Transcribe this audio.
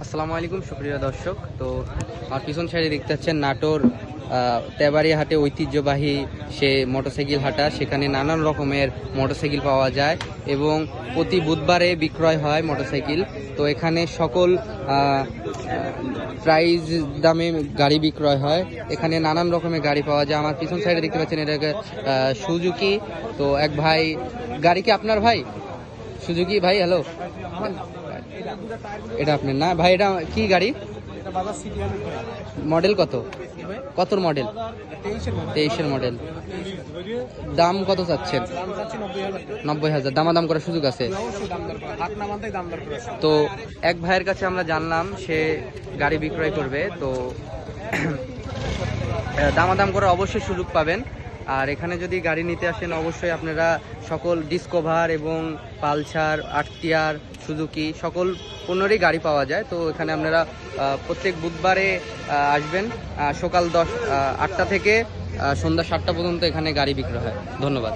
আসসালামু আলাইকুম সুপ্রিয় দর্শক। তো আমার পিছন সাইডে দেখতে পাচ্ছেন নাটোর তেবাড়িয়া হাটে ঐতিহ্যবাহী সে মোটরসাইকেল হাটা। সেখানে নানান রকমের মোটরসাইকেল পাওয়া যায় এবং প্রতি বুধবারে বিক্রয় হয় মোটরসাইকেল। তো এখানে সকল প্রাইস দামে গাড়ি বিক্রয় হয়। এখানে নানান রকমের গাড়ি পাওয়া যায়। আমার পিছন সাইডে দেখতে পাচ্ছেন এটাকে সুজুকি। তো এক ভাই, গাড়ি কি আপনার ভাই? সুজুকি ভাই, হ্যালো। এটা আপনার না ভাই? এটা কি গাড়ি? মডেল কত? কত মডেল? 23-এর মডেল। দাম কত চাচ্ছেন? 90,000। দামাদাম করার সুযোগ আছে? তো এক ভাইয়ের কাছে আমরা জানলাম সে গাড়ি বিক্রয় করবে। তো দামাদাম করার অবশ্যই সুযোগ পাবেন। আর এখানে যদি গাড়ি নিতে আসেন অবশ্যই আপনারা সকল ডিসকভার এবং পালসার, আরটিআর, সুজুকি সকল পণ্যেরই গাড়ি পাওয়া যায়। তো এখানে আপনারা প্রত্যেক বুধবারে আসবেন সকাল 8টা থেকে সন্ধ্যা 7টা পর্যন্ত এখানে গাড়ি বিক্রি হয়। ধন্যবাদ।